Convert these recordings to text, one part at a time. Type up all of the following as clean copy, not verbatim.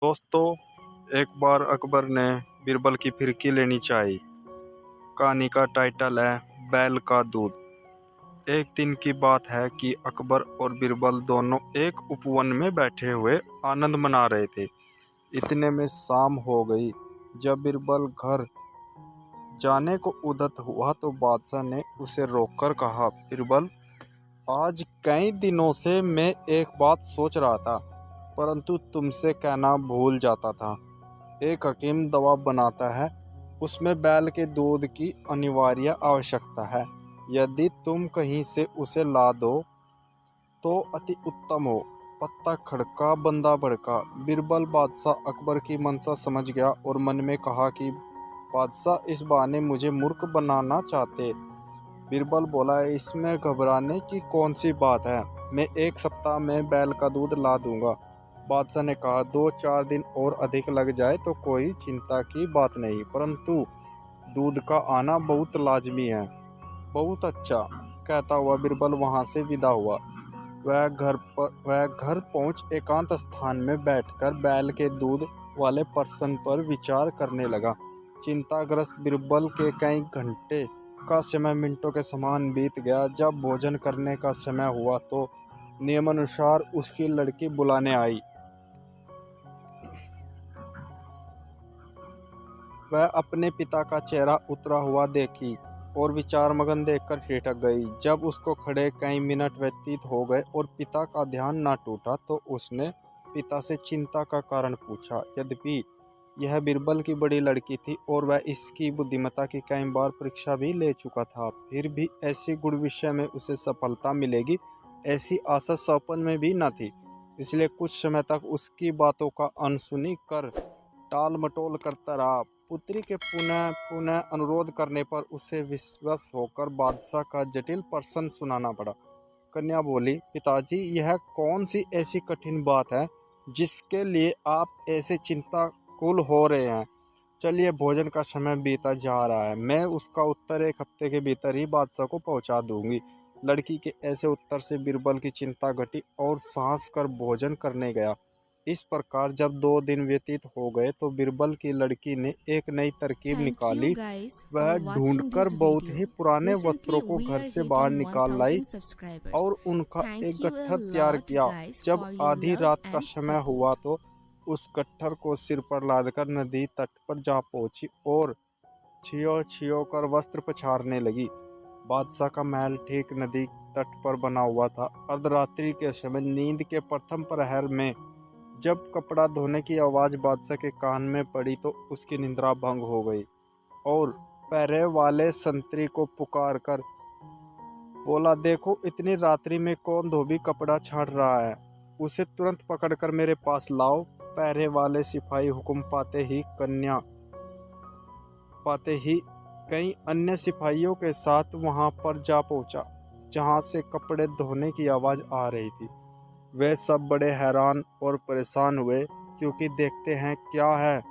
दोस्तों, एक बार अकबर ने बीरबल की फिरकी लेनी चाहिए। कहानी का टाइटल है बैल का दूध। एक दिन की बात है कि अकबर और बीरबल दोनों एक उपवन में बैठे हुए आनंद मना रहे थे। इतने में शाम हो गई। जब बीरबल घर जाने को उद्यत हुआ तो बादशाह ने उसे रोककर कहा, बीरबल, आज कई दिनों से मैं एक बात सोच रहा था, परंतु तुमसे कहना भूल जाता था। एक हकीम दवा बनाता है, उसमें बैल के दूध की अनिवार्य आवश्यकता है। यदि तुम कहीं से उसे ला दो तो अति उत्तम हो। पत्ता खड़का बंदा भड़का। बीरबल बादशाह अकबर की मंशा समझ गया और मन में कहा कि बादशाह इस बहाने मुझे मूर्ख बनाना चाहते। बीरबल बोला, इसमें घबराने की कौन सी बात है, मैं एक सप्ताह में बैल का दूध ला दूंगा। बादशाह ने कहा, 2-4 दिन और अधिक लग जाए तो कोई चिंता की बात नहीं, परंतु दूध का आना बहुत लाजमी है। बहुत अच्छा, कहता हुआ बीरबल वहां से विदा हुआ। वह घर पहुंच एकांत स्थान में बैठकर बैल के दूध वाले प्रश्न पर विचार करने लगा। चिंताग्रस्त बीरबल के कई घंटे का समय मिनटों के समान बीत गया। जब भोजन करने का समय हुआ तो नियमानुसार उसकी लड़की बुलाने आई। वह अपने पिता का चेहरा उतरा हुआ देखी और विचार मगन देखकर ठिठक गई। जब उसको खड़े कई मिनट व्यतीत हो गए और पिता का ध्यान न टूटा तो उसने पिता से चिंता का कारण पूछा। यद्यपि यह बीरबल की बड़ी लड़की थी और वह इसकी बुद्धिमत्ता की कई बार परीक्षा भी ले चुका था, फिर भी ऐसी गुण विषय में उसे सफलता मिलेगी ऐसी आशा सपन में भी न थी। इसलिए कुछ समय तक उसकी बातों का अनसुनी कर टाल मटोल करता रहा। पुत्री के पुनः पुनः अनुरोध करने पर उसे विवश होकर बादशाह का जटिल प्रश्न सुनाना पड़ा। कन्या बोली, पिताजी, यह कौन सी ऐसी कठिन बात है जिसके लिए आप ऐसे चिंताकुल हो रहे हैं? चलिए, भोजन का समय बीता जा रहा है, मैं उसका उत्तर एक हफ्ते के भीतर ही बादशाह को पहुंचा दूंगी। लड़की के ऐसे उत्तर से बीरबल की चिंता घटी और साहस कर भोजन करने गया। इस प्रकार जब 2 दिन व्यतीत हो गए तो बीरबल की लड़की ने एक नई तरकीब Thank you निकाली। guys वह for watching ढूंढकर this बहुत ही video. पुराने Recently वस्त्रों को we घर are से बाहर hitting निकाल लाई 1000 subscribers. और उनका एक Thank you a गट्ठर तैयार lot किया। guys जब for your आधी love रात का and समय हुआ support. तो उस गट्ठर को सिर पर लादकर नदी तट पर जा पहुंची और छियो छियो कर वस्त्र पछाड़ने लगी। बादशाह का महल ठीक नदी तट पर बना हुआ था। अर्धरात्रि के समय नींद के प्रथम प्रहर में जब कपड़ा धोने की आवाज बादशाह के कान में पड़ी तो उसकी निद्रा भंग हो गई और पहरे वाले संतरी को पुकार कर बोला, देखो, इतनी रात्रि में कौन धोबी कपड़ा छाट रहा है, उसे तुरंत पकड़कर मेरे पास लाओ। पहरे वाले सिपाही हुक्म पाते ही कई अन्य सिपाहियों के साथ वहां पर जा पहुंचा जहां से कपड़े धोने की आवाज आ रही थी। वे सब बड़े हैरान और परेशान हुए क्योंकि देखते हैं क्या है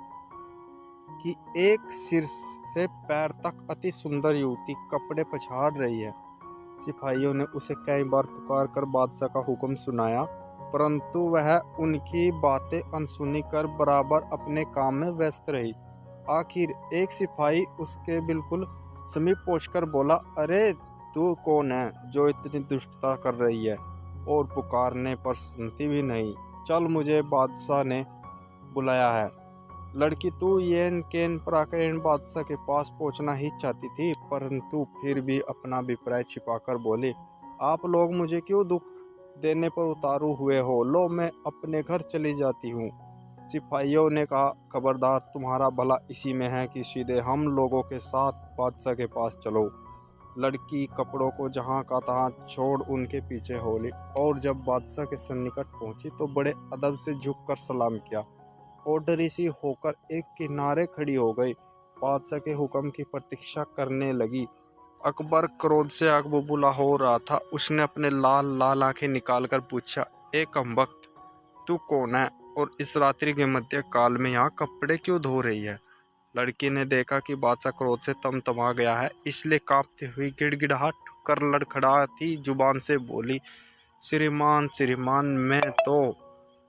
कि एक सिर से पैर तक अति सुंदर युवती कपड़े पछाड़ रही है। सिपाहियों ने उसे कई बार पुकार कर बादशाह का हुक्म सुनाया, परंतु वह उनकी बातें अनसुनी कर बराबर अपने काम में व्यस्त रही। आखिर एक सिपाही उसके बिल्कुल समीप पहुंचकर बोला, अरे, तू कौन है जो इतनी दुष्टता कर रही है और पुकारने पर सुनती भी नहीं? चल, मुझे बादशाह ने बुलाया है। लड़की, तू येन केन पराक्रम बादशाह के पास पहुंचना ही चाहती थी, परंतु फिर भी अपना अभिप्राय छिपाकर बोली, आप लोग मुझे क्यों दुख देने पर उतारू हुए हो? लो, मैं अपने घर चली जाती हूँ। सिपाहियों ने कहा, खबरदार, तुम्हारा भला इसी में है कि सीधे हम लोगों के साथ बादशाह के पास चलो। लड़की कपड़ों को जहाँ का तहाँ छोड़ उनके पीछे हो ली और जब बादशाह के सन्निकट पहुंची तो बड़े अदब से झुककर सलाम किया और डरी सी होकर एक किनारे खड़ी हो गई। बादशाह के हुक्म की प्रतीक्षा करने लगी। अकबर क्रोध से आग बबूला हो रहा था। उसने अपने लाल लाल आंखें निकालकर पूछा, ए कमबख्त, तू कौन है और इस रात्रि के मध्य काल में यहाँ कपड़े क्यों धो रही है? लड़की ने देखा कि बादशाह क्रोध से तमतमा गया है, इसलिए कांपती हुई गिड़गिड़ाहट कर लड़खड़ाती जुबान से बोली, श्रीमान श्रीमान, मैं तो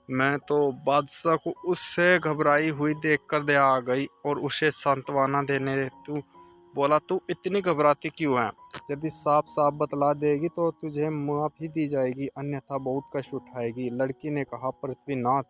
मैं तो बादशाह को उससे घबराई हुई देखकर दया आ गई और उसे सांत्वना देने तू बोला, तू इतनी घबराती क्यों है? यदि साफ साफ बतला देगी तो तुझे माफी दी जाएगी, अन्यथा बहुत कष्ट उठाएगी। लड़की ने कहा, पृथ्वीनाथ,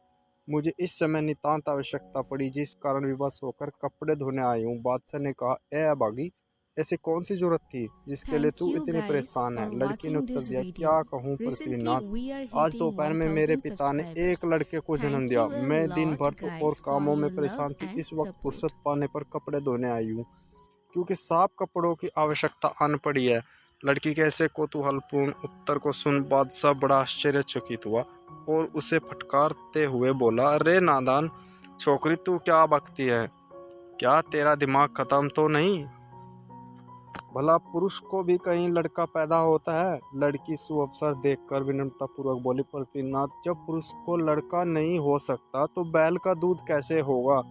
मुझे इस समय नितांत आवश्यकता पड़ी, जिस कारण विवश होकर कपड़े धोने आई हूँ। बादशाह ने कहा, ए अभागी, ऐसी कौन सी जरूरत थी जिसके लिए Thank तू you इतनी guys परेशान है? for लड़की ने watching उत्तर this दिया, क्या video. कहूँ Recently पृथ्वीनाथ, we are आज hitting दोपहर में मेरे 1000 पिता ने एक subscribers. लड़के को जन्म Thank दिया। you a मैं दिन lot भर तो और guys for कामों में your love परेशान थी, and इस वक्त support. फुर्सत पाने पर कपड़े धोने आई हूँ, क्योंकि साफ कपड़ों की आवश्यकता आन पड़ी है। लड़की के ऐसे कौतूहलपूर्ण उत्तर को सुन बादशाह बड़ा आश्चर्यचकित हुआ और उसे फटकारते हुए बोला, अरे नादान छोकरी, तू क्या बकती है? क्या तेरा दिमाग खत्म तो नहीं? भला पुरुष को भी कहीं लड़का पैदा होता है? लड़की सुअवसर देखकर विनम्रता पूर्वक बोली, पृथ्वीनाथ, जब पुरुष को लड़का नहीं हो सकता तो बैल का दूध कैसे होगा?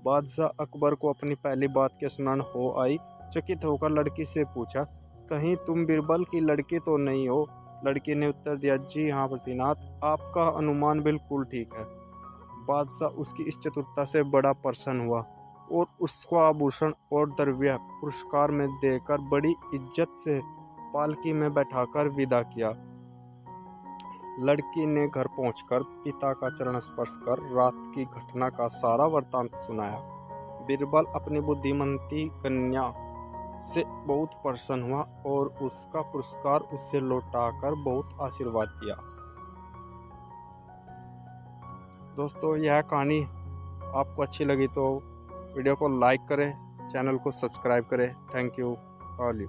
बादशाह अकबर को अपनी पहली बात के स्मरण हो आई। चकित होकर लड़की से पूछा, कहीं तुम बीरबल की लड़की तो नहीं हो? लड़की ने उत्तर दिया, जी हाँ पृथ्वीनाथ, आपका अनुमान बिल्कुल ठीक है। बादशाह उसकी इस चतुरता से बड़ा प्रसन्न हुआ और उसको आभूषण और द्रव्य पुरस्कार में देकर बड़ी इज्जत से पालकी में बैठाकर विदा किया। लड़की ने घर पहुंचकर पिता का चरण स्पर्श कर रात की घटना का सारा वृत्तांत सुनाया। बीरबल अपनी बुद्धिमती कन्या से बहुत प्रसन्न हुआ और उसका पुरस्कार उसे लौटाकर बहुत आशीर्वाद दिया। दोस्तों, यह कहानी आपको अच्छी लगी तो वीडियो को लाइक करें, चैनल को सब्सक्राइब करें। Thank you all you.